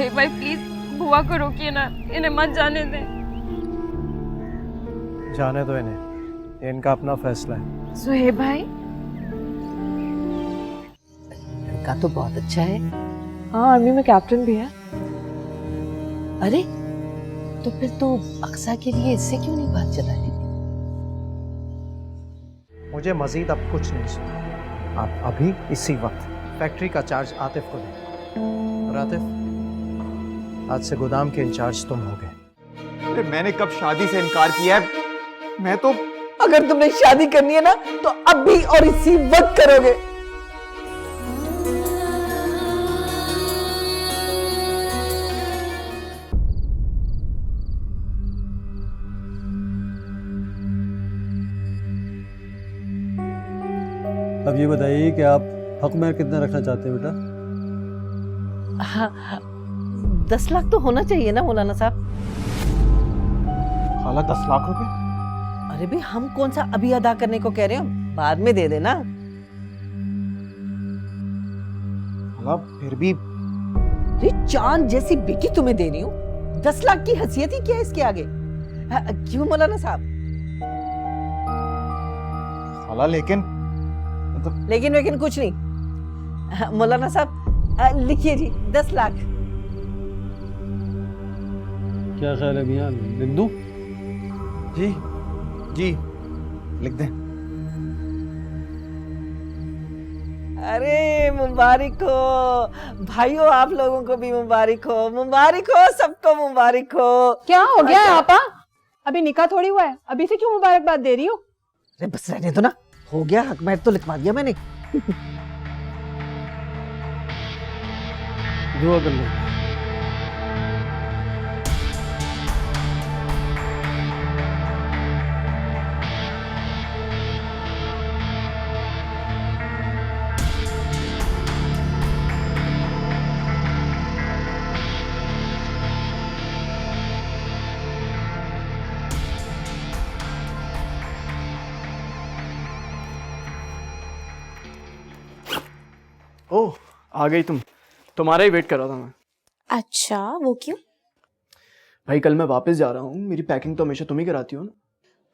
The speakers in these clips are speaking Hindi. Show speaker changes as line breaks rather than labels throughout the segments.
सुहेब भाई प्लीज बुआ को रोकिए ना, इन्हें मत जाने दें।
जाने दो इन्हें, ये इनका अपना फैसला है।
सुहेब भाई
लड़का तो बहुत अच्छा है।
हाँ, आर्मी में कैप्टन भी है।
अरे तो फिर तो अक्सा के लिए इससे क्यों नहीं बात चलाई?
मुझे मजीद अब कुछ नहीं सुना। आप अभी इसी वक्त फैक्ट्री का चार्ज आतिफ को दें। और आतिफ, आज से गोदाम के इंचार्ज तुम हो गए।
अरे मैंने कब शादी से इनकार किया है? मैं तो
अगर तुमने शादी करनी है ना तो अब भी और इसी वक्त करोगे।
अब ये बताइए कि आप हक में कितना रखना चाहते हैं बेटा?
हाँ, 10 लाख तो होना चाहिए ना मौलाना साहब।
खाला 10 लाख रुपए?
अरे भाई हम कौन सा अभी अदा करने को कह रहे हो, बाद में दे देना।
खाला फिर भी
अरे चांद जैसी बेटी तुम्हें दे रही हूँ, 10 लाख की हैसियत ही क्या है इसके आगे? क्यों मौलाना साहब?
खाला लेकिन
लेकिन कुछ नहीं। मौलाना साहब लिखिए जी 10 लाख।
क्या ख्याल है मियां, लिख दूं?
जी जी लिख दें।
अरे मुबारक हो भाइयों, आप लोगों को भी मुबारक हो, मुबारक हो, सबको मुबारक हो।
क्या हो गया है आपा? अभी निकाह थोड़ी हुआ है, अभी से क्यों मुबारकबाद दे रही हो?
अरे बस रहने दो ना, हो गया, हक महर तो लिखवा दिया मैंने।
दुआ कर लो।
ओह आ गई तुम, तुम्हारा ही वेट कर रहा था मैं।
अच्छा वो क्यों?
भाई कल मैं वापस जा रहा हूँ, मेरी पैकिंग तो हमेशा तुम ही कराती हो ना।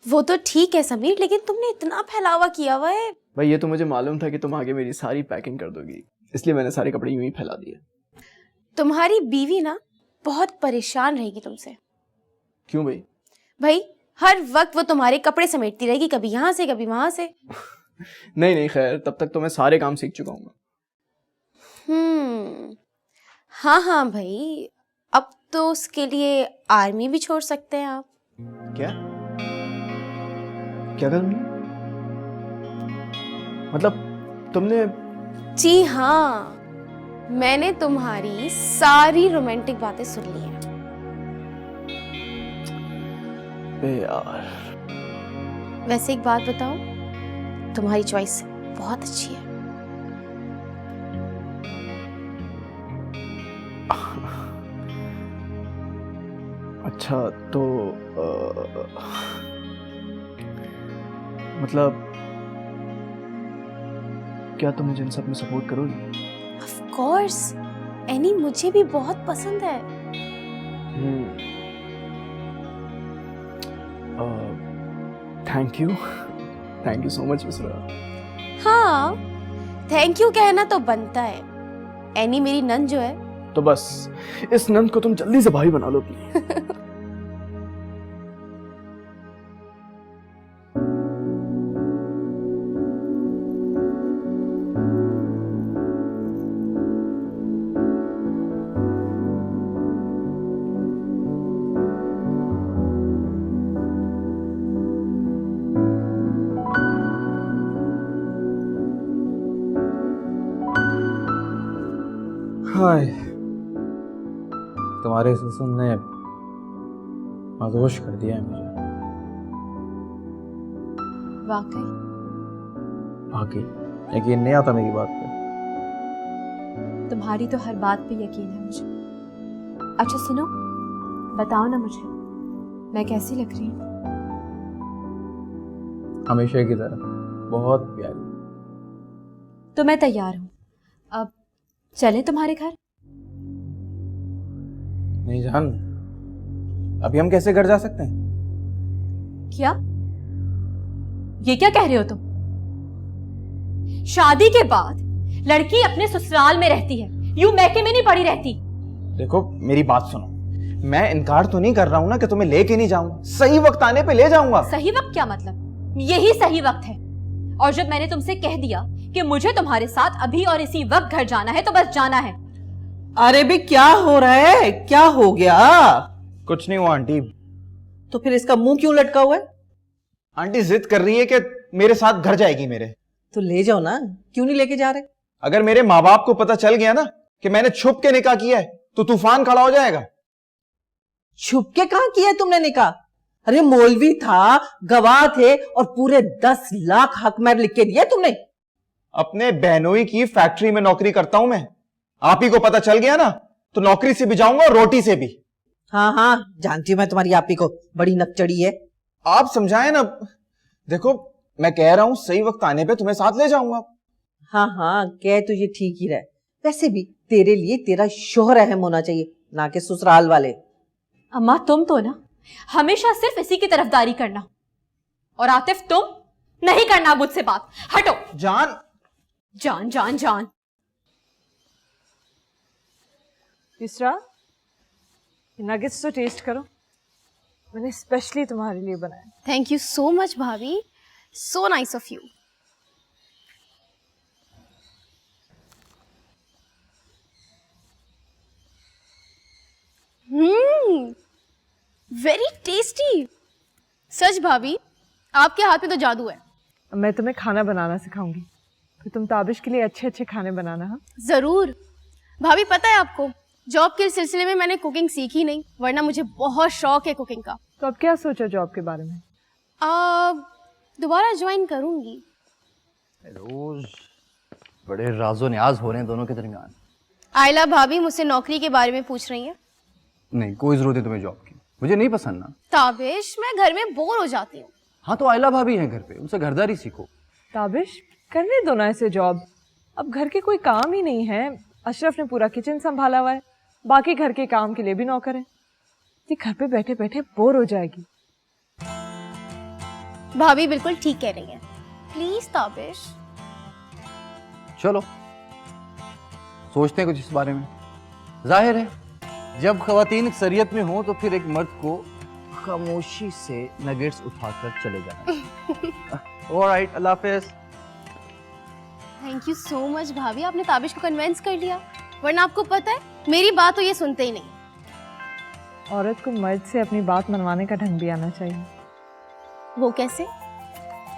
वो तो ठीक है समीर, लेकिन तुमने इतना फैलावा किया हुआ है।
भाई ये तो मुझे मालूम था कि तुम आगे मेरी सारी पैकिंग कर दोगी, इसलिए मैंने सारे कपड़े यूं ही फैला दिए।
तुम्हारी बीवी ना बहुत परेशान रहेगी तुमसे।
क्यों भाई?
भाई हर वक्त वो तुम्हारे कपड़े समेटती रहेगी, कभी यहाँ से कभी वहां से।
नहीं नहीं खैर, तब तक तो मैं सारे काम सीख चुका हूँ।
हाँ हाँ भाई, अब तो उसके लिए आर्मी भी छोड़ सकते हैं आप।
क्या क्या कर तुमने? मतलब तुमने?
जी हाँ, मैंने तुम्हारी सारी रोमांटिक बातें सुन ली हैं।
यार
वैसे एक बात बताऊं, तुम्हारी चॉइस बहुत अच्छी है।
अच्छा तो मतलब क्या तुम मुझे इन सब में सपोर्ट करोगी?
ऑफ कोर्स, एनी मुझे भी बहुत पसंद है।
Thank you so much Mishra.
हाँ, थैंक यू कहना तो बनता है। एनी मेरी नंद जो है,
तो बस इस नंद को तुम जल्दी से भाई बना लो प्लीज।
हाय, तुम्हारे ससुर ने मदहोश कर दिया है मुझे।
वाकई
बाकी यकीन नहीं आता मेरी बात पे।
तुम्हारी तो हर बात पे यकीन है मुझे। अच्छा सुनो, बताओ ना मुझे, मैं कैसी लग रही हूँ?
हमेशा की तरह बहुत प्यारी।
तो मैं तैयार हूँ, अब चले तुम्हारे घर?
नहीं जान, अभी हम कैसे घर जा सकते हैं?
क्या? ये क्या कह रहे हो तुम? शादी के बाद लड़की अपने ससुराल में रहती है, यूं मैके में नहीं पड़ी रहती।
देखो मेरी बात सुनो, मैं इनकार तो नहीं कर रहा हूं ना कि तुम्हें लेके नहीं जाऊंगा, सही वक्त आने पे ले जाऊंगा।
सही वक्त क्या मतलब? यही सही वक्त है। और जब मैंने तुमसे कह दिया कि मुझे तुम्हारे साथ अभी और इसी वक्त घर जाना है तो बस जाना है।
अरे भी क्या हो रहा है, क्या हो गया?
कुछ नहीं हुआ आंटी।
तो फिर इसका मुंह क्यों लटका हुआ है?
आंटी जिद कर रही है कि मेरे साथ घर जाएगी मेरे।
तो ले जाओ ना, क्यों नहीं लेके जा रहे?
अगर मेरे माँ बाप को पता चल गया ना कि मैंने छुप के निकाह किया है तो तूफान खड़ा हो जाएगा।
छुप के कहाँ किया है तुमने निकाह? अरे मौलवी था, गवाह थे और पूरे 10 लाख हक महर लिख के दिए तुमने।
अपने बहनोई की फैक्ट्री में नौकरी करता हूं मैं, आप ही को पता चल गया ना तो नौकरी से भी जाऊंगा और रोटी से भी।
हाँ हाँ, जानती हूँ मैं तुम्हारी आपी को, बड़ी नकचड़ी है।
आप समझाएं ना। देखो मैं कह रहा हूं सही वक्त आने पे तुम्हें साथ ले जाऊंगा।
हाँ हाँ, कह तो ये ठीक ही रहे। वैसे भी तेरे लिए तेरा शोहर अहम होना चाहिए, ना कि ससुराल वाले।
अम्मा तुम तो ना हमेशा सिर्फ इसी की तरफदारी करना, और आतिफ तुम नहीं करना मुझसे बात। हटो।
जान
जान जान जान।
तीसरा नगेट्स तो टेस्ट करो, मैंने स्पेशली तुम्हारे लिए बनाया।
थैंक यू सो मच भाभी, so nice of you. Very tasty. सच भाभी, आपके हाथ में तो जादू है।
मैं तुम्हें खाना बनाना सिखाऊंगी, फिर तुम ताबिश के लिए अच्छे अच्छे खाने बनाना। हाँ
जरूर भाभी, पता है आपको जॉब के सिलसिले में मैंने कुकिंग सीखी नहीं, वरना मुझे बहुत शौक है कुकिंग का।
तो अब क्या सोचा जॉब के बारे में?
दोबारा ज्वाइन करूंगी।
रोज बड़े राजो न्याज हो रहे हैं दोनों के दरमियान।
आयला भाभी मुझसे नौकरी के बारे में पूछ रही हैं।
नहीं, कोई जरूरत है तुम्हें जॉब की, मुझे नहीं पसंद ना।
ताबिश, मैं घर में बोर हो जाती हूँ।
हाँ तो आयला भाभी हैं घर पे, उनसे घरदारी सीखो।
ताबिश करने दो ना ऐसे जॉब, अब घर के कोई काम ही नहीं है। अशरफ ने पूरा किचन संभाला हुआ है, बाकी घर के काम के लिए भी नौकर है। ये घर पे बैठे बैठे बोर हो जाएगी।
भाभी बिल्कुल ठीक कह रही हैं, प्लीज ताबिश।
चलो सोचते हैं कुछ इस बारे में। जाहिर है जब खवातीन शरीयत में हो तो फिर एक मर्द को खामोशी से नगेट्स उठाकर चले जाना। ऑलराइट, अल्लाह हाफिज़।
थैंक यू सो मच भाभी, आपने ताबिश को कन्विंस कर लिया, वरना आपको पता है मेरी बात तो ये सुनते ही नहीं।
औरत को मर्द से अपनी बात मनवाने का ढंग भी आना चाहिए।
वो कैसे?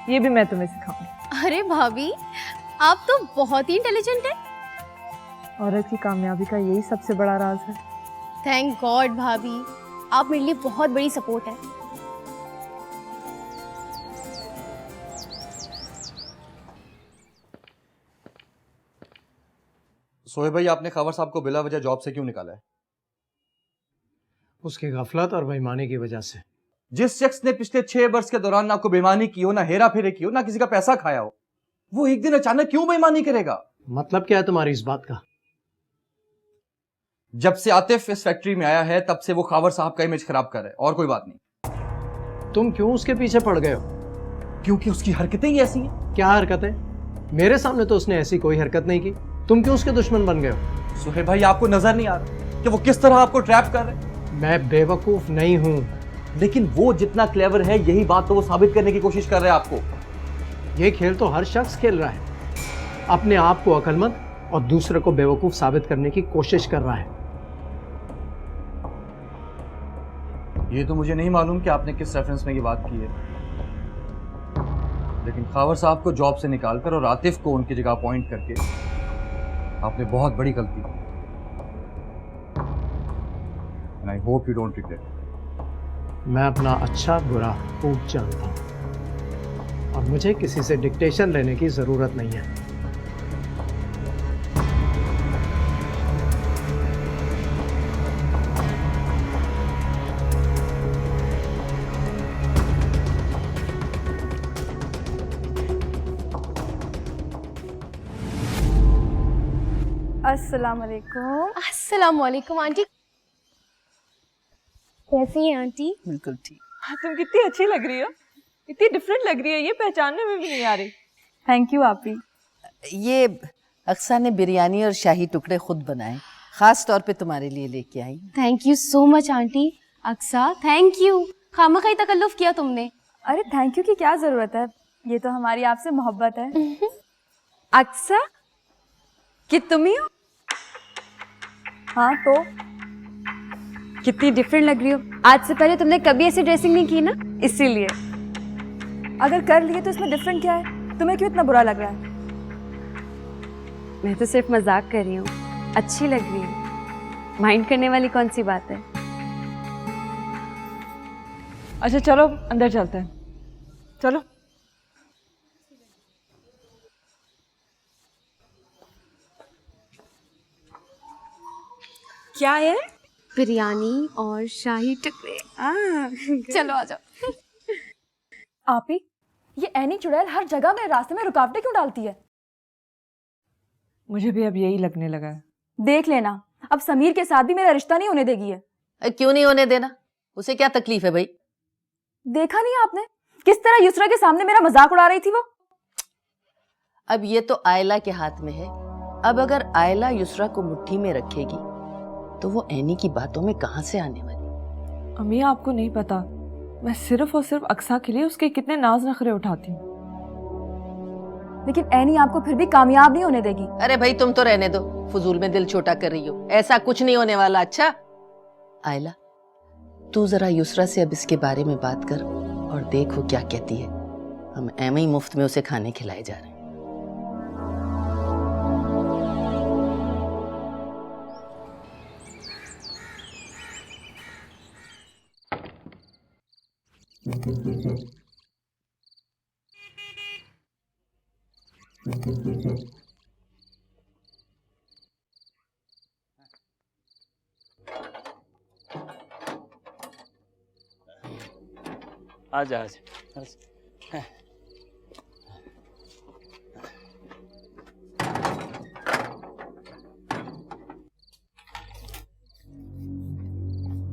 ये भी मैं तुम्हें सिखाऊंगी।
अरे भाभी, आप तो बहुत ही इंटेलिजेंट हैं।
औरत की कामयाबी का यही सबसे बड़ा राज है।
थैंक गॉड भाभी, आप मेरे लिए बहुत बड़ी सपोर्ट है।
सोहेब भाई, आपने खबर साहब को बिला वजह जॉब से क्यों निकाला है?
उसकी गफलत और बेईमानी की वजह से।
जिस शख्स ने पिछले 6 वर्ष के दौरान ना कोई बेईमानी की हो, ना हेरा फेरी की हो, ना किसी का पैसा खाया हो, वो एक दिन अचानक क्यों बेईमानी करेगा?
मतलब क्या है तुम्हारी इस बात का?
जब से आतिफ इस फैक्ट्री में आया है तब से वो खावर साहब का इमेज खराब कर रहा है, और कोई बात नहीं।
तुम क्यों उसके पीछे पड़ गए हो?
क्योंकि उसकी हरकतें ही ऐसी हैं।
क्या हरकतें? मेरे सामने तो उसने ऐसी कोई हरकत नहीं की, तुम क्यों उसके दुश्मन बन गए हो?
सुहेब भाई, आपको नजर नहीं आ रहा कि वो किस तरह आपको ट्रैप कर रहे हैं?
मैं बेवकूफ नहीं हूं।
लेकिन वो जितना क्लेवर है, यही बात तो वो साबित करने की कोशिश कर रहे हैं आपको।
ये खेल तो हर शख्स खेल रहा है, अपने आप को अक्लमंद और दूसरे को बेवकूफ साबित करने की कोशिश कर रहा है।
ये तो मुझे नहीं मालूम कि आपने किस रेफरेंस में ये बात की है, लेकिन खावर साहब को जॉब से निकालकर और आतिफ को उनकी जगह अपॉइंट करके आपने बहुत बड़ी गलती की। And I hope you don't regret it.
मैं अपना अच्छा बुरा खूब जानता हूं और मुझे किसी से डिक्टेशन लेने की जरूरत नहीं है।
अस्सलाम वालेकुम।
अस्सलाम वालेकुम आंटी। कैसी हैं आंटी?
बिल्कुल ठीक।
तुम कितनी अच्छी लग रही हो, इतनी डिफरेंट लग रही है, ये पहचानने में भी नहीं आ रही।
थैंक यू आपी।
ये अक्सा ने बिरयानी और शाही टुकड़े खुद बनाए, खास तौर पे तुम्हारे लिए लेके आई।
Thank you so much aunty. Aqsa thank you, खामखा ही तकल्लुफ किया तुमने।
अरे थैंक यू की क्या जरूरत है, ये तो हमारी आपसे मोहब्बत है। अक्सा कि तुम ही हो? हाँ तो कितनी डिफरेंट लग रही हो। आज से पहले तुमने कभी ऐसी ड्रेसिंग नहीं की ना, इसीलिए। अगर कर लिए तो इसमें डिफरेंट क्या है, तुम्हें क्यों इतना बुरा लग रहा है? मैं तो सिर्फ मजाक कर रही हूँ, अच्छी लग रही है, माइंड करने वाली कौन सी बात है।
अच्छा चलो अंदर चलते हैं, चलो।
क्या है?
बिरयानी और शाही टुकड़े। चलो आ जाओ।
आप ही ये एनी चुड़ैल हर जगह मेरे रास्ते में रुकावटें क्यों डालती है?
मुझे भी अब यही लगने लगा है।
देख लेना, अब समीर के साथ भी मेरा रिश्ता नहीं होने देगी है।
क्यों नहीं होने देना, उसे क्या तकलीफ है भाई?
देखा नहीं आपने किस तरह युसरा के सामने मेरा मजाक उड़ा रही थी वो?
अब ये तो आयला के हाथ में है। अब अगर आयला युसरा को मुट्ठी में रखेगी तो वो एनी की बातों में कहां से आने वाली?
अम्मी आपको नहीं पता, मैं सिर्फ और सिर्फ अक्सा के लिए उसके कितने नाज नखरे उठाती हूँ।
लेकिन एनी आपको फिर भी कामयाब नहीं होने देगी।
अरे भाई तुम तो रहने दो, फजूल में दिल छोटा कर रही हो, ऐसा कुछ नहीं होने वाला। अच्छा आयला, तू जरा युसरा से अब इसके बारे में बात कर और देख वो क्या कहती है। हम एम ही मुफ्त में उसे खाने खिलाए जा रहे हैं।
आजा आजा।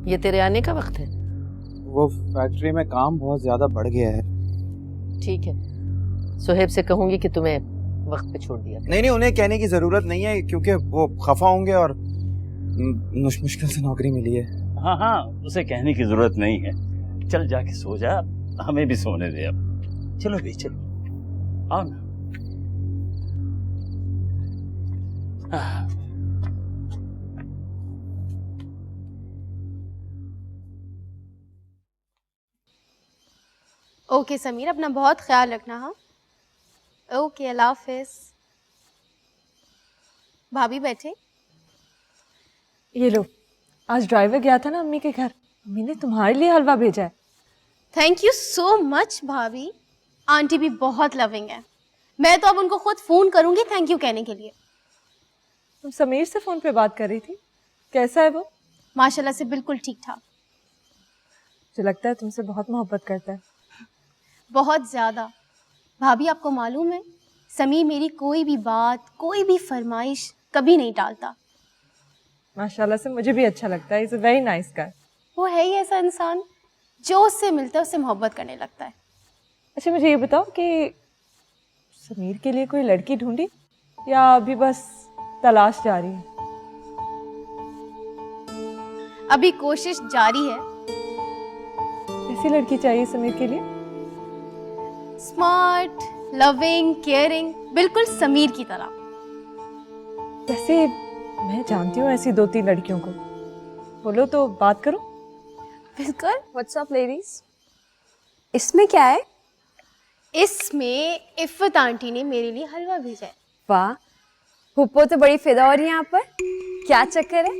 ये तेरे आने का वक्त है?
वो फैक्ट्री में काम बहुत ज्यादा बढ़ गया है।
ठीक है, सुहेब से कहूंगी कि तुम्हें वक्त पे छोड़ दिया।
नहीं, उन्हें कहने की जरूरत नहीं है क्योंकि वो खफा होंगे और मुश्किल से नौकरी मिली है।
हाँ हाँ, उसे कहने की जरूरत नहीं है। चल जाके सो जा, हमें भी सोने दे अब। चलो भी चलो, आओ ना।
ओके समीर, अपना बहुत ख्याल रखना। हाँ ओके, अल्लाह हाफिज। भाभी बैठे।
ये लो, आज ड्राइवर गया था ना अम्मी के घर, अम्मी ने तुम्हारे लिए हलवा भेजा है।
थैंक यू सो मच भाभी, आंटी भी बहुत लविंग है। मैं तो अब उनको खुद फोन करूंगी थैंक यू कहने के लिए।
तुम समीर से फोन पे बात कर रही थी, कैसा है वो?
माशाल्लाह से बिल्कुल ठीक ठाक।
मुझे लगता है तुमसे बहुत मोहब्बत करता है।
बहुत ज्यादा। भाभी आपको मालूम है, समीर मेरी कोई भी बात, कोई भी फरमाइश कभी नहीं टालता।
माशाल्लाह से मुझे भी अच्छा लगता है, is a very nice guy.
वो है ही ऐसा इंसान, जो उससे मिलता है उससे मोहब्बत करने लगता है।
अच्छा मुझे ये बताओ कि समीर के लिए कोई लड़की ढूंढी या अभी बस तलाश जारी है?
अभी कोशिश जारी है।
कैसी लड़की चाहिए समीर के लिए?
स्मार्ट, लविंग, केयरिंग, बिल्कुल समीर की तरह।
वैसे मैं जानती हूँ ऐसी 2-3 लड़कियों को, बोलो तो बात करो।
बिल्कुल।
What's up ladies? इसमें क्या है?
इसमें इफ़त आंटी ने मेरे लिए हलवा भेजा है।
वाह, हुप्पो तो बड़ी फिदा हो रही है यहाँ पर। क्या चक्कर है?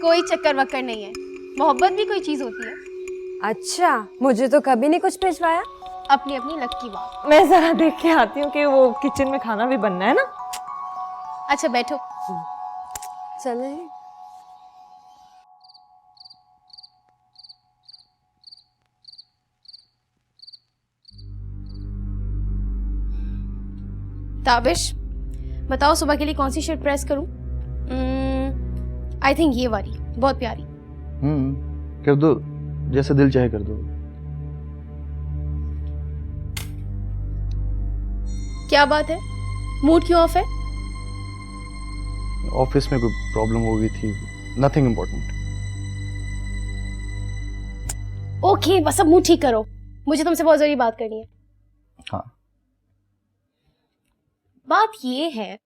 कोई चक्कर वक्कर नहीं है, मोहब्बत भी कोई चीज होती है।
अच्छा, मुझे तो कभी नहीं कुछ भिजवाया।
अपनी अपनी लक की बात।
मैं जरा देख के आती हूँ कि वो किचन में खाना भी बनना है ना।
अच्छा बैठो।
चले।
ताबिश बताओ सुबह के लिए कौन सी शर्ट प्रेस करूं? आई थिंक ये वाली बहुत प्यारी।
कर दो,
जैसा दिल चाहे कर दो।
क्या बात है, मूड क्यों ऑफ है?
ऑफिस में कोई प्रॉब्लम हो गई थी, नथिंग इम्पोर्टेंट।
ओके, बस अब मूड ठीक करो, मुझे तुमसे बहुत जरूरी बात करनी है।
हाँ।
बात ये है,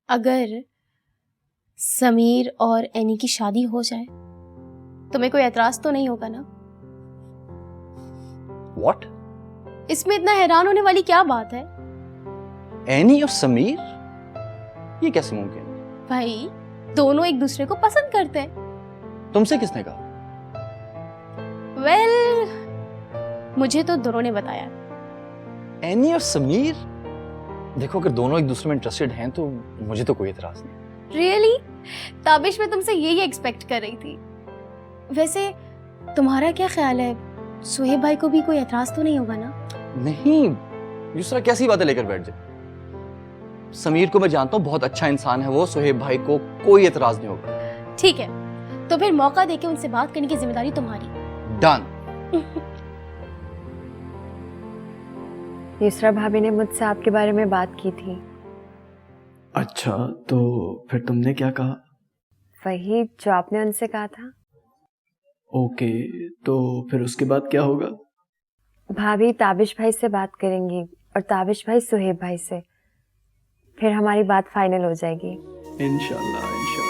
अगर समीर और एनी की शादी हो जाए तुम्हें कोई एतराज तो नहीं होगा ना?
व्हाट?
इसमें इतना हैरान होने वाली क्या बात है?
एनी और समीर? ये कैसे मुमकिन है?
भाई, दोनों एक दूसरे को पसंद करते हैं।
तुमसे किसने कहा?
मुझे तो दोनों ने बताया।
एनी और समीर? देखो, अगर दोनों एक दूसरे में इंटरेस्टेड हैं तो मुझे तो कोई एतराज नहीं।
रियली? ताबिश मैं तुमसे यही एक्सपेक्ट कर रही थी। वैसे तुम्हारा क्या ख्याल है, सुहेब भाई को भी कोई एतराज तो नहीं होगा ना?
नहीं, युसरा कैसी बातें लेकर बैठ जाए। समीर को मैं जानता हूँ, बहुत अच्छा इंसान है वो। सुहेब भाई को कोई एतराज नहीं होगा।
ठीक है, तो फिर मौका देके उनसे बात करने की जिम्मेदारी तुम्हारी।
डन।
युसरा भाभी ने मुझसे आपके बारे में बात की थी।
अच्छा, तो फिर तुमने क्या कहा?
वही जो आपने उनसे कहा था।
ओके, तो फिर उसके बाद क्या होगा?
भाभी ताबिश भाई से बात करेंगी और ताबिश भाई सुहेब भाई से, फिर हमारी बात फाइनल हो जाएगी।
इंशाल्लाह, इंशाल्लाह।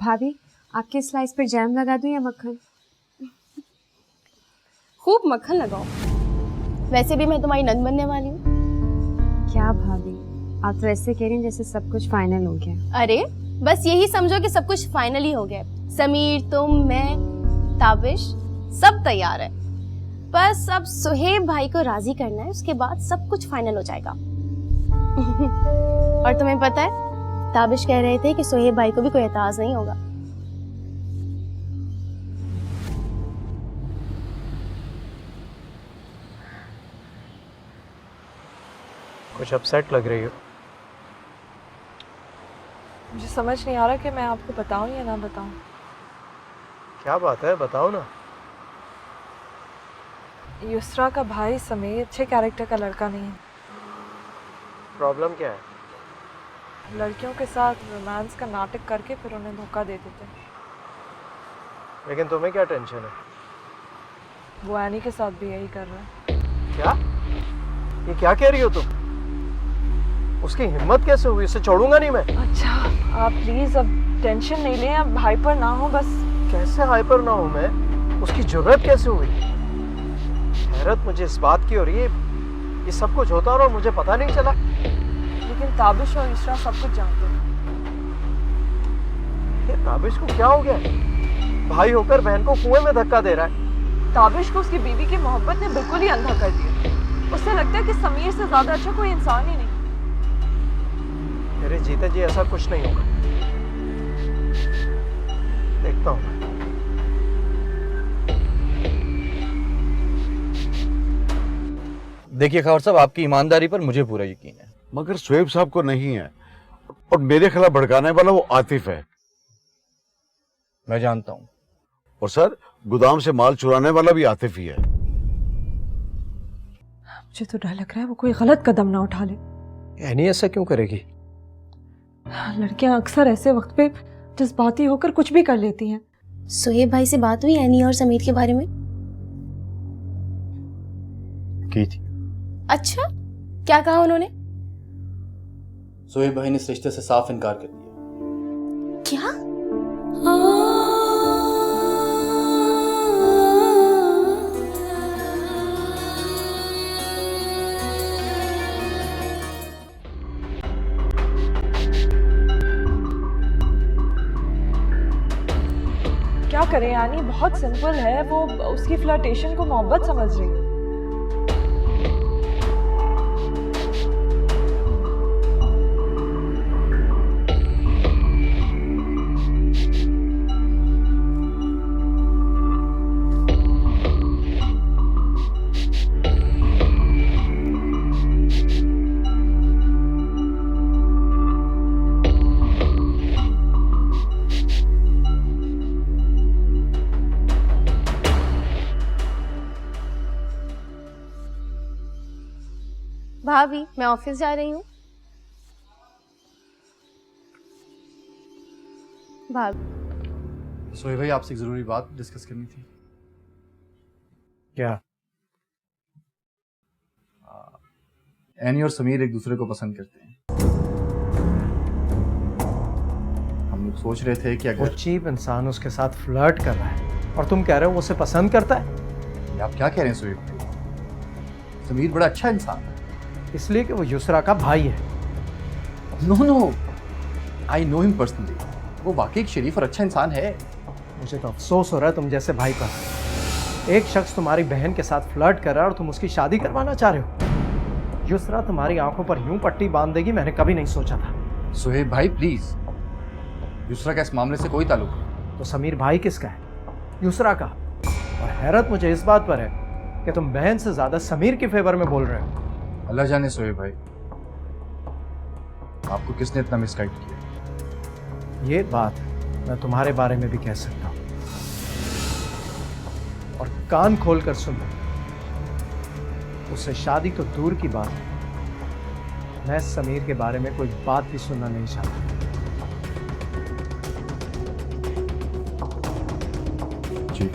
भाभी, आपके स्लाइस पर जैम लगा दूं या मक्खन?
खूब मक्खन लगाओ। वैसे भी मैं तुम्हारी नंद बनने वाली हूँ।
क्या भाभी, आप तो ऐसे कह रही हैं जैसे सब कुछ फाइनल हो गया।
अरे बस यही समझो कि सब कुछ फाइनली हो गया। समीर, तुम, मैं, ताबिश सब तैयार है। बस अब सुहेब भाई को राजी करना है, उसके बाद सब कुछ फाइनल हो जाएगा। और तुम्हें पता है, ताबिश कह रहे थे कि सुहेब भाई को भी कोई एतराज नहीं होगा।
कुछ अपसेट लग रही हो।
मुझे समझ नहीं आ रहा कि मैं आपको बताऊं या ना बताऊं।
क्या बात है, बताओ ना।
युसरा का भाई समीर अच्छे कैरेक्टर का लड़का नहीं है।
प्रॉब्लम क्या है?
लड़कियों के साथ रोमांस का नाटक करके फिर उन्हें धोखा दे देते हैं।
लेकिन तुम्हें क्या टेंशन है?
वो एनी के साथ भी यही कर रहा है।
क्या? ये क्या कह रही हो तुम? उसकी हिम्मत कैसे हुई? इसे छोड़ूंगा नहीं मैं।
अच्छा, आप प्लीज अब टेंशन नहीं लें, अब हाइपर ना हो बस।
कैसे हाइपर ना हूं मैं? उसकी जरूरत कैसे हुई? हैरत मुझे इस बात की हो रही है, ये सब कुछ होता रहा मुझे पता नहीं चला।
लेकिन ताबिश और युसरा सब कुछ जानते हैं।
ये ताबिश को क्या हो गया? भाई होकर बहन को कुएं में धक्का दे रहा है।
ताबिश को उसकी बीवी की मोहब्बत ने बिल्कुल ही अंधा कर दिया। उसे लगता है कि समीर से ज्यादा अच्छा कोई इंसान ही नहीं।
मेरे जीते जी ऐसा कुछ नहीं होगा, देखता हूं मैं।
देखिए खबर साहब, आपकी ईमानदारी पर मुझे पूरा यकीन है।
मगर सुहेब साहब को नहीं है, और मेरे खिलाफ भड़काने वाला वो आतिफ है।
मैं जानता हूं।
और सर, गोदाम से माल चुराने वाला भी आतिफ ही है।
मुझे तो डर लग रहा है वो कोई गलत कदम ना उठा ले।
एनी ऐसा क्यों करेगी?
लड़कियां अक्सर ऐसे वक्त पे जज्बाती होकर कुछ भी कर लेती हैं।
सुहेब भाई से बात हुई एनी और समीर के बारे में?
की थी।
अच्छा, क्या कहा उन्होंने?
सुहेब भाई ने इस रिश्ते से साफ इनकार कर दिया।
क्या?
क्या करें यानी, बहुत सिंपल है। वो उसकी फ्लर्टेशन को मोहब्बत समझ रही है।
भाभी मैं ऑफिस जा रही हूँ। भाभी
सोहेब भाई, आपसे एक जरूरी बात डिस्कस करनी थी।
क्या?
एनी और समीर एक दूसरे को पसंद करते हैं। हम लोग सोच रहे थे कि
वो
अगर
चीप इंसान उसके साथ फ्लर्ट कर रहा है और तुम कह रहे हो वो उसे पसंद करता है?
ये आप क्या कह रहे हैं सोहेब भाई? समीर बड़ा अच्छा इंसान है।
इसलिए कि वो युसरा का भाई है।
No, I know him personally. वो वाकई एक शरीफ और अच्छा इंसान है।
मुझे तो अफसोस हो रहा है तुम जैसे भाई पर। एक शख्स तुम्हारी बहन के साथ फ्लर्ट कर रहा है और तुम उसकी शादी करवाना चाह रहे हो। युसरा तुम्हारी आंखों पर यूं पट्टी बांध देगी, मैंने कभी नहीं सोचा था।
सोहेब भाई प्लीज, युसरा का इस मामले से कोई ताल्लुक नहीं।
तो समीर भाई किसका है? युसरा का। और हैरत मुझे इस बात पर है कि तुम बहन से ज्यादा समीर के फेवर में बोल रहे हो।
अल्लाह जाने सोहेब भाई, आपको किसने इतना मिसगाइड किया।
ये बात मैं तुम्हारे बारे में भी कह सकता हूं, और कान खोलकर सुन लो। उससे शादी तो दूर की बात है, मैं समीर के बारे में कोई बात भी सुनना नहीं चाहता।
जी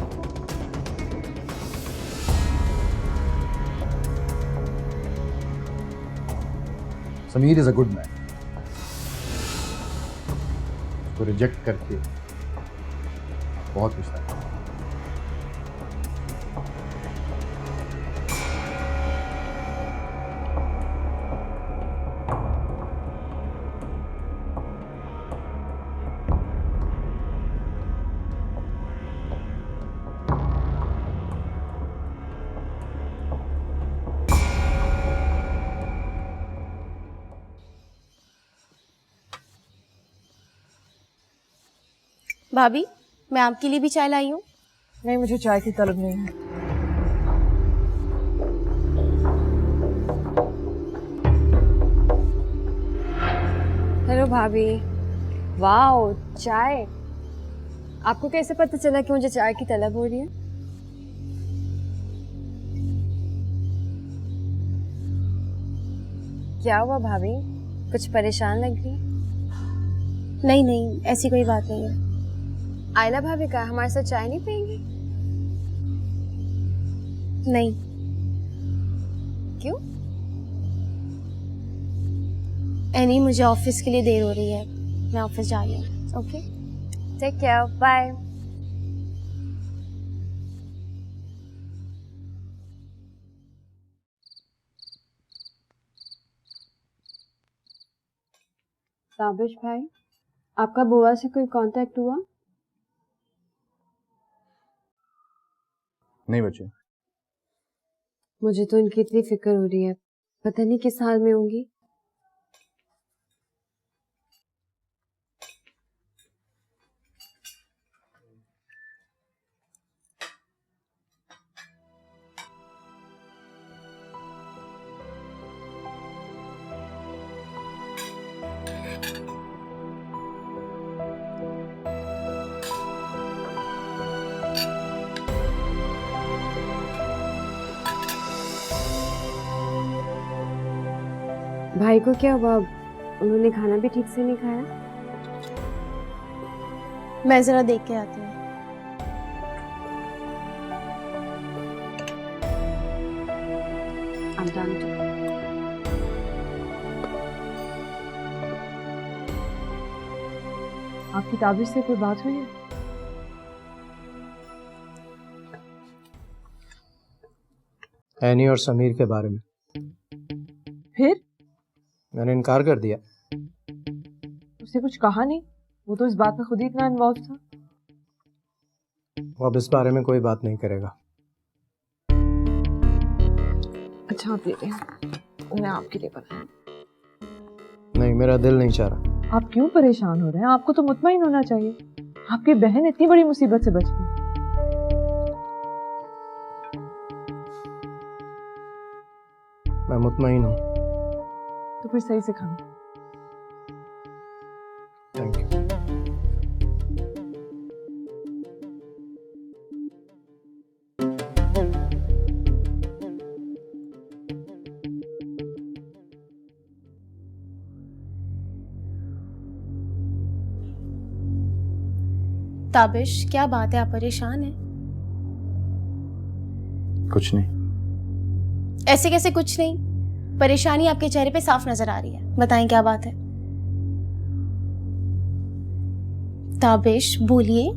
Sameer is a good man. उसको रिजेक्ट करके बहुत पछताया।
भाभी मैं आपके लिए भी चाय लाई हूँ।
नहीं, मुझे चाय की तलब नहीं है।
हेलो भाभी। वाओ, चाय। आपको कैसे पता चला कि मुझे चाय की तलब हो रही है? क्या हुआ भाभी, कुछ परेशान लग रही?
नहीं नहीं, ऐसी कोई बात नहीं है।
आयला भाभी का हमारे साथ चाय नहीं पियेंगी?
नहीं।
क्यों?
एनी, मुझे ऑफिस के लिए देर हो रही है, मैं ऑफिस जा रही हूँ। Okay,
take care, bye. Tabish भाई, आपका बुआ से कोई कांटेक्ट हुआ?
नहीं बच्चे।
मुझे तो इनकी इतनी फिक्र हो रही है, पता नहीं किस हाल में होंगी। भाई को क्या हुआ? उन्होंने खाना भी ठीक से नहीं खाया?
मैं जरा देख के आती हूँ।
I'm done too.
आपकी ताबिश से कोई बात हुई है?
एनी और समीर के बारे में।
फिर
मैंने इनकार कर दिया।
उसने कुछ कहा नहीं? वो तो इस बात में खुद ही इतना इन्वॉल्व था।
वो अब इस बारे में कोई बात नहीं करेगा।
अच्छा आप ले लें, मैं आपके लिए बनाऊं।
नहीं, मेरा दिल नहीं चाह रहा।
आप क्यों परेशान हो रहे हैं? आपको तो मुतमईन होना चाहिए, आपकी बहन इतनी बड़ी मुसीबत से बच गई।
मैं मुतमईन हूँ।
तो फिर सही से खाना।
Thank you.
ताबिश, क्या बात है, आप परेशान हैं?
कुछ नहीं।
ऐसे कैसे कुछ नहीं? परेशानी आपके चेहरे पे साफ नजर आ रही है। बताएं क्या बात है? ताबिश बोलिए।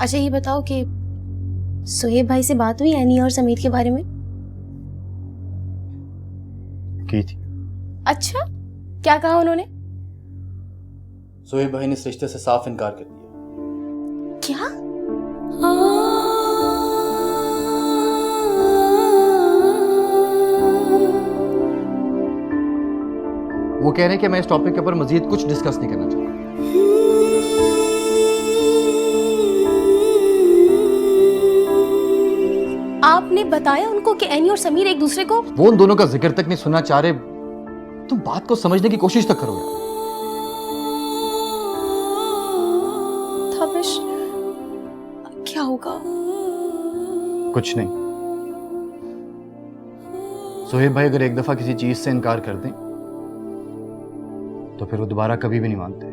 अच्छा ये बताओ कि सुहेब भाई से बात हुई एनी और समीर के बारे में?
की थी।
अच्छा, क्या कहा उन्होंने?
सोहेब भाई ने इस रिश्ते से साफ इनकार कर दिया।
क्या?
वो कह रहे हैं कि मैं इस टॉपिक के ऊपर मजीद कुछ डिस्कस नहीं करना चाहता।
आपने बताया उनको कि एनी और समीर एक दूसरे को?
वो उन दोनों का जिक्र तक नहीं सुनना चाह रहे। तुम बात को समझने की कोशिश तक करो यार।
ताबिश, क्या होगा?
कुछ नहीं। सोहेब भाई अगर एक दफा किसी चीज से इनकार कर दें तो फिर वो दोबारा कभी भी नहीं मानते।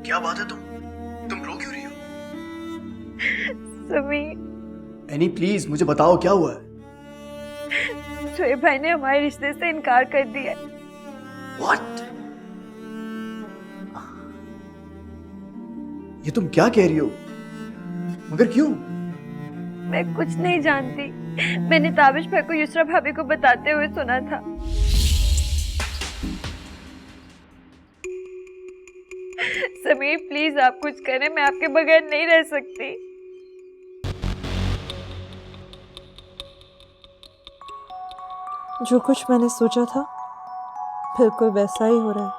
क्या बात है, तुम रो क्यों रही हो?
समीर,
एनी प्लीज मुझे बताओ क्या हुआ है?
शोएब भाई ने हमारे रिश्ते से इनकार कर दिया।
What? ये तुम क्या कह रही हो? मगर क्यों?
मैं कुछ नहीं जानती। मैंने ताबिश भाई को युसरा भाभी को बताते हुए सुना था। समीर प्लीज आप कुछ करें, मैं आपके बगैर नहीं रह सकती। जो कुछ मैंने सोचा था बिल्कुल वैसा ही हो रहा है।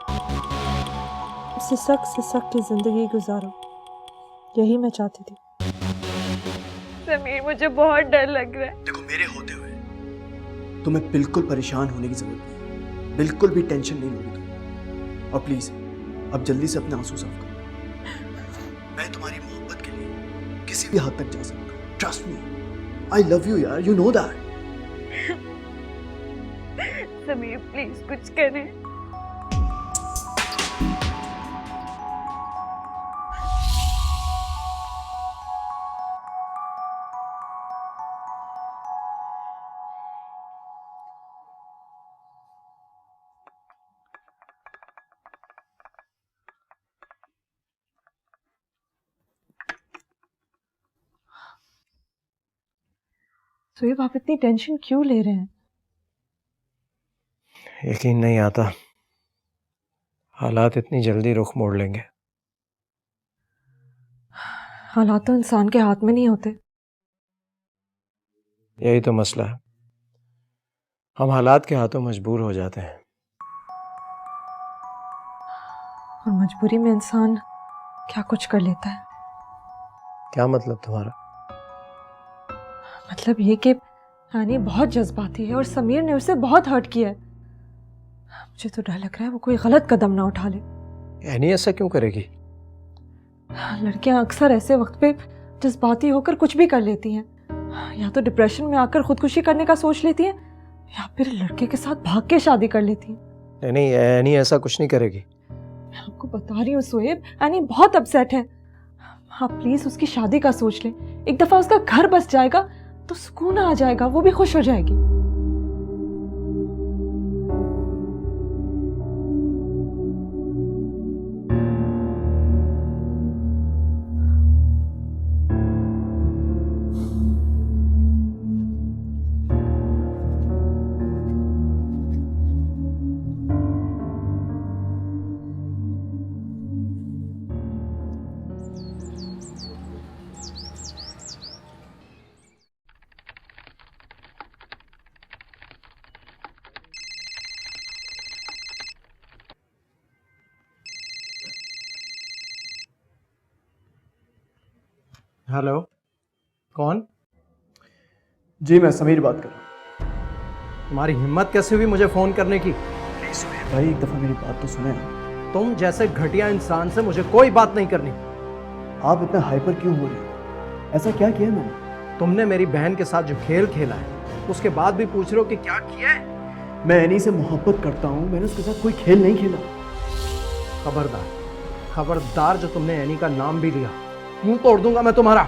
सिसक की जिंदगी गुजारो, यही मैं चाहती थी। समीर मुझे बहुत डर लग रहा है।
देखो मेरे होते हुए तुम्हें बिल्कुल परेशान होने की जरूरत नहीं, बिल्कुल भी टेंशन नहीं लोगी तुम। और प्लीज अब जल्दी से अपने आंसू साफ करो। मैं तुम्हारी मोहब्बत के लिए किसी भी हद तक जा सकता हूँ। Trust me, I love you यार, you know that.
Sameer please कुछ करें। सोएब आप इतनी टेंशन क्यों ले रहे हैं?
यकीन नहीं आता हालात इतनी जल्दी रुख मोड़ लेंगे।
हालात तो इंसान के हाथ में नहीं होते।
यही तो मसला है, हम हालात के हाथों मजबूर हो जाते हैं।
और मजबूरी में इंसान क्या कुछ कर लेता है।
क्या मतलब तुम्हारा?
मतलब ये कि हानी बहुत जज्बाती है और समीर ने उसे बहुत हर्ट किया है। मुझे तो डर लग रहा है वो कोई गलत कदम ना उठा ले।
यानी ऐसा क्यों करेगी?
लड़कियां अक्सर ऐसे वक्त पे जज्बाती होकर कुछ भी कर लेती हैं। या तो डिप्रेशन में आकर खुदकुशी करने का सोच लेती हैं या फिर लड़के के साथ भाग के शादी कर लेती हैं।
नहीं, एनी ऐसा कुछ नहीं करेगी।
मैं आपको बता रही हूँ सोएब, एनी बहुत अपसेट है। हाँ प्लीज उसकी शादी का सोच ले। एक दफा उसका घर बस जाएगा तो सुकून आ जाएगा, वो भी खुश हो जाएगी।
हेलो, कौन?
जी मैं समीर बात कर रहा हूँ।
तुम्हारी हिम्मत कैसे हुई मुझे फोन करने की?
भाई एक दफ़ा मेरी बात तो सुने आप।
तुम जैसे घटिया इंसान से मुझे कोई बात नहीं करनी।
आप इतना हाइपर क्यों हो रहे हो? ऐसा क्या किया मैंने?
तुमने मेरी बहन के साथ जो खेल खेला है उसके बाद भी पूछ रहे हो कि क्या किया है?
मैं एनी से मोहब्बत करता हूँ, मैंने उसके साथ कोई खेल नहीं खेला।
खबरदार, खबरदार जो तुमने एनी का नाम भी लिया, मुंह तोड़ दूंगा मैं तुम्हारा।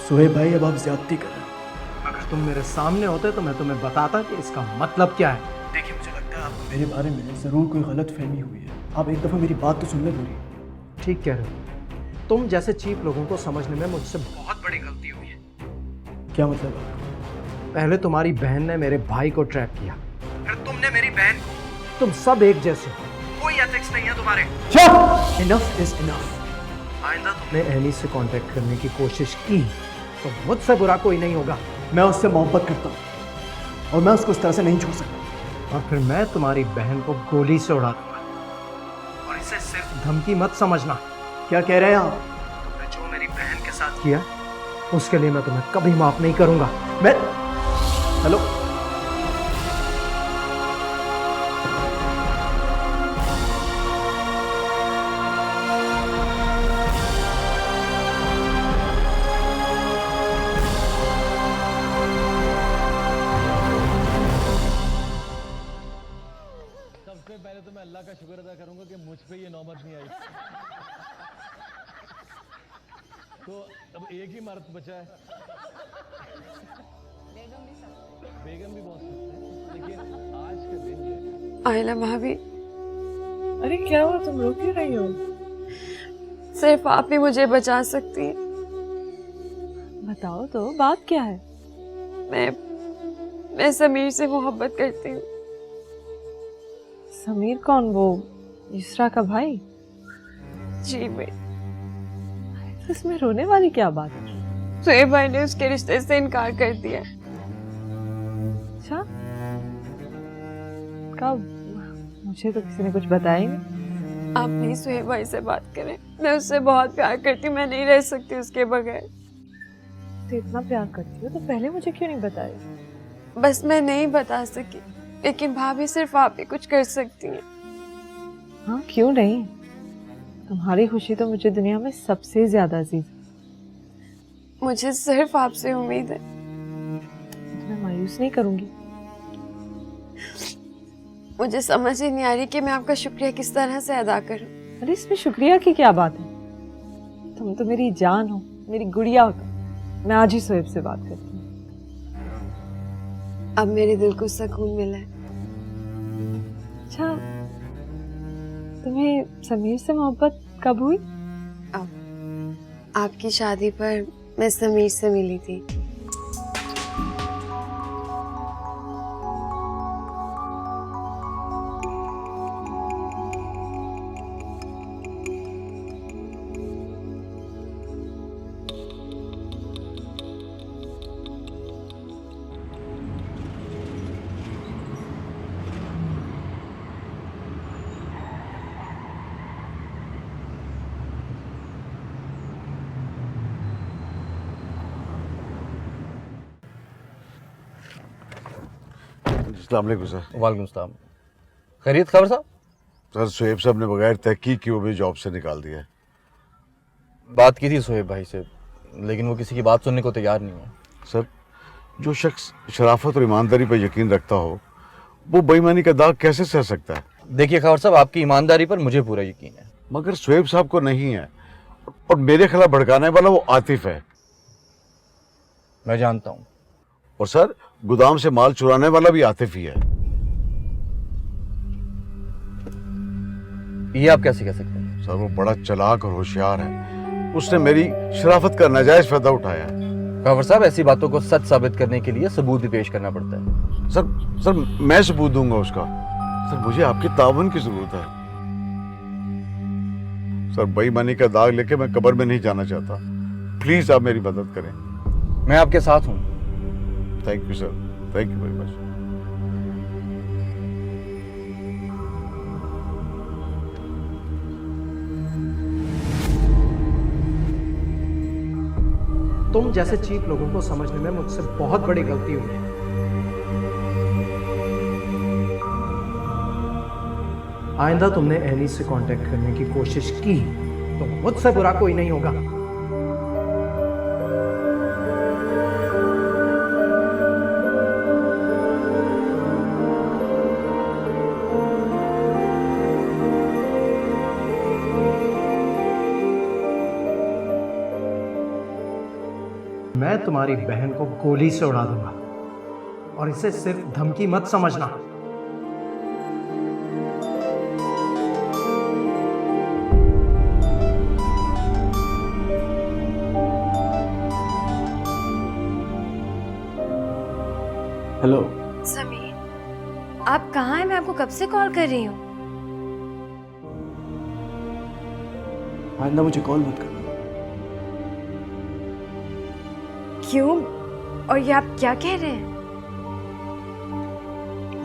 सोहेब भाई अब आप ज्यादती कर रहे हैं।
अगर तुम मेरे सामने होते तो मैं तुम्हें बताता कि इसका मतलब क्या है।
देखिए मुझे लगता है आपको मेरे बारे में जरूर कोई गलत फहमी हुई है। आप एक दफ़ा मेरी बात तो सुन ले पूरी।
ठीक कह रहे हो, तुम जैसे चीप लोगों को समझने में मुझसे बहुत बड़ी गलती हुई है।
क्या मतलब आपका?
पहले तुम्हारी बहन ने मेरे भाई को ट्रैप किया, फिर तुमने मेरी बहन को। तुम सब एक जैसे हो, कोई एथिक्स नहीं है तुम्हारे।
Enough is enough.
आइंदा तुमने एनी से कांटेक्ट करने की कोशिश की तो मुझसे बुरा कोई नहीं होगा।
मैं उससे मोहब्बत करता हूँ और मैं उसको इस तरह से नहीं छोड़ सकता।
और फिर मैं तुम्हारी बहन को गोली से उड़ा दूंगा। और इसे सिर्फ धमकी मत समझना।
क्या कह रहे हैं आप?
तुमने जो मेरी बहन के साथ किया उसके लिए मैं तुम्हें कभी माफ नहीं करूंगा।
मैं हेलो
सबसे पहले तो मैं अल्लाह का शुक्र अदा करूंगा कि मुझ पे ये नौबत नहीं आई। तो अब एक ही मर्द बचा है। बेगम भी बहुत है, लेकिन आज का दिन जो है।
आयला भाभी,
अरे क्या हुआ, तुम रो क्यों रही हो?
सिर्फ आप ही मुझे बचा सकती हैं।
बताओ तो, बात क्या है?
मैं समीर से मोहब्बत करती हूँ।
समीर कौन? वो युसरा का भाई?
जी भाई।
इसमें रोने वाली क्या बात है?
सोहेब भाई ने उसके रिश्ते से इनकार कर दिया।
अच्छा, कब? मुझे तो किसी ने कुछ बताया ही नहीं।
आप प्लीज सोहेब भाई से बात करें, मैं उससे बहुत प्यार करती हूँ, मैं नहीं रह सकती उसके बगैर।
तो इतना प्यार करती हो तो पहले मुझे क्यों नहीं बताया?
बस मैं नहीं बता सकी, लेकिन भाभी सिर्फ आप ही कुछ कर सकती हैं।
हाँ क्यों नहीं, तुम्हारी खुशी तो मुझे दुनिया में सबसे ज्यादा अजीज है।
मुझे सिर्फ आपसे उम्मीद है।
मैं मायूस नहीं करूंगी।
मुझे समझ ही नहीं आ रही कि मैं आपका शुक्रिया किस तरह से अदा करूं।
अरे इसमें शुक्रिया की क्या बात है? तुम तो मेरी जान हो, मेरी गुड़िया हो। तो मैं आज ही सोहेब से बात करती हूँ।
अब मेरे दिल को सुकून मिला है।
अच्छा, तुम्हें समीर से मोहब्बत कब हुई?
आपकी शादी पर मैं समीर से मिली थी।
अस्सलाम वालेकुम सर।
वालेकुम सलाम। खैरियत खबर साहब?
सर सोहेब साहब ने बगैर तहकीक किए हुए जॉब से निकाल दिया है।
बात की थी सोहेब भाई से, लेकिन वो किसी की बात सुनने को तैयार नहीं है।
सर जो शख्स शराफत और ईमानदारी पर यकीन रखता हो वो बेईमानी का दाग कैसे सह सकता है?
देखिए खबर साहब, आपकी ईमानदारी पर मुझे पूरा यकीन है।
मगर सोहेब साहब को नहीं है। और मेरे खिलाफ भड़काने वाला वो आतिफ है।
मैं जानता हूँ।
और सर, गोदाम से माल चुराने वाला भी आतिफ ही है।
ये आप कैसे कह सकते हैं?
सर, वो बड़ा चालाक और होशियार है। उसने मेरी शराफत का नाजायज फायदा उठाया है।
कावर साहब, ऐसी बातों को सच साबित करने के लिए सबूत भी पेश करना पड़ता है।
सर मैं सबूत दूंगा उसका। सर, मुझे आपकी ताउन की जरूरत है। सर, बेईमानी का दाग लेके मैं कब्र में नहीं जाना चाहता। प्लीज आप मेरी मदद करें।
मैं आपके साथ हूँ।
Thank you sir, thank you very much.
तुम जैसे चीप लोगों को समझने में मुझसे बहुत बड़ी गलती हुई है। आइंदा तुमने एनी से कांटेक्ट करने की कोशिश की तो मुझसे बुरा कोई नहीं होगा। मैं तुम्हारी बहन को गोली से उड़ा दूंगा और इसे सिर्फ धमकी मत समझना।
हेलो
समीर, आप कहाँ हैं? मैं आपको कब से कॉल कर रही हूँ।
आइंदा मुझे कॉल मत करना।
क्यों? और ये आप क्या कह रहे हैं?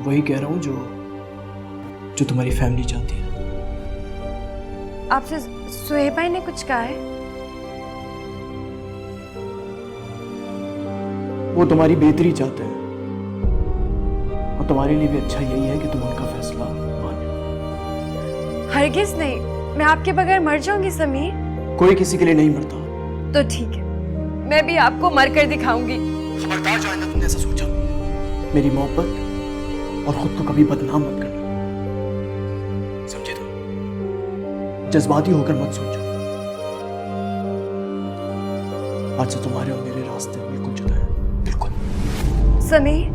वही कह रहा हूँ जो तुम्हारी फैमिली चाहती है।
आपसे सुहेब भाई ने कुछ कहा है?
वो तुम्हारी बेहतरी चाहते हैं और तुम्हारे लिए भी अच्छा यही है कि तुम उनका फैसला मानो।
हरगिज नहीं, मैं आपके बगैर मर जाऊंगी समीर।
कोई किसी के लिए नहीं मरता।
तो ठीक है, मैं भी आपको मर कर दिखाऊंगी।
खबरदार जो आइंदा तुमने ऐसा सोचा। मेरी मोहब्बत और खुद को कभी बदनाम मत करना, समझे तुम? जज्बाती होकर मत सोचो। आज से तुम्हारे और मेरे रास्ते बिल्कुल जुदा हैं, बिल्कुल।
समीर,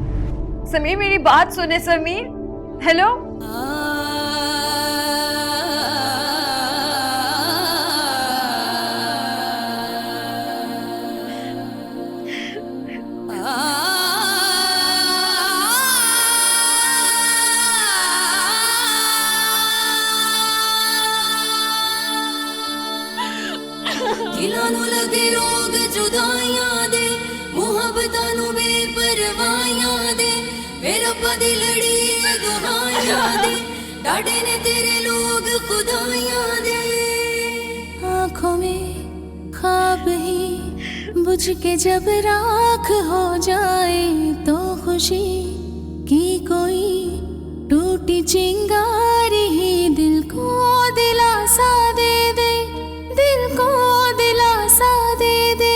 समीर मेरी बात सुने। समीर, हेलो।
दिलां नूं लगे रोग जुदाइयां दे, मुहब्बतां नूं बेपरवाहियां दे, मेरा पदी लड़ी दुहाइयां दे, डाडे ने तेरे लोग खुदाइयां दे। आंखों में ख्वाब ही बुझ के जब राख हो जाए, तो खुशी की कोई टूटी चिंगारी ही दिल को दिलासा दे दे, दिल को दिलासा दे दे।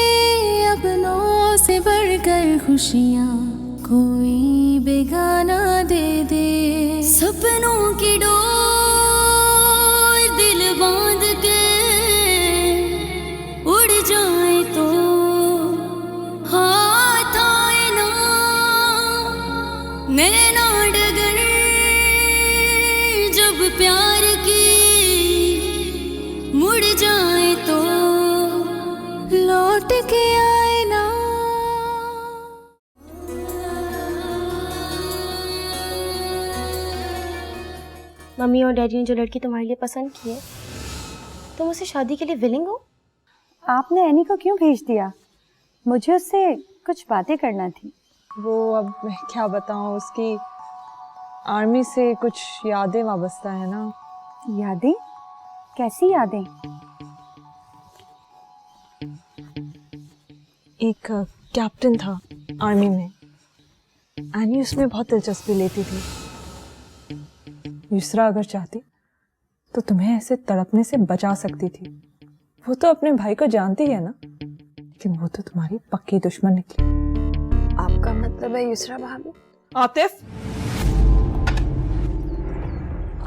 अपनों से बढ़कर खुशियाँ कोई बेगाना दे दे। सपनों की डोर दिल बांध के उड़ जाए तो हाथ आए ना, नैना डगर जब प्यार की मुड़ जाए तो लौट के आए ना।
मम्मी और डैडी ने जो लड़की तुम्हारे लिए पसंद की है, तुम उससे शादी के लिए विलिंग हो?
आपने एनी को क्यों भेज दिया? मुझे उससे कुछ बातें करना थी।
वो अब मैं क्या बताऊं, उसकी आर्मी से कुछ यादें वाबस्ता है ना।
यादें? कैसी यादें?
एक कैप्टन था आर्मी में, एनी उसमें बहुत दिलचस्पी लेती थी। युसरा अगर चाहती तो तुम्हें ऐसे तड़पने से बचा सकती थी। वो तो अपने भाई को जानती है ना, लेकिन वो तो तुम्हारी पक्की दुश्मन निकली।
आपका मतलब है युसरा भाभी?
आतिफ,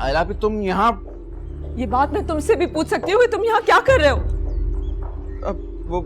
आयला भी तुम यहाँ?
ये बात मैं तुमसे भी पूछ सकती हूँ कि तुम यहाँ क्या कर रहे हो?
वो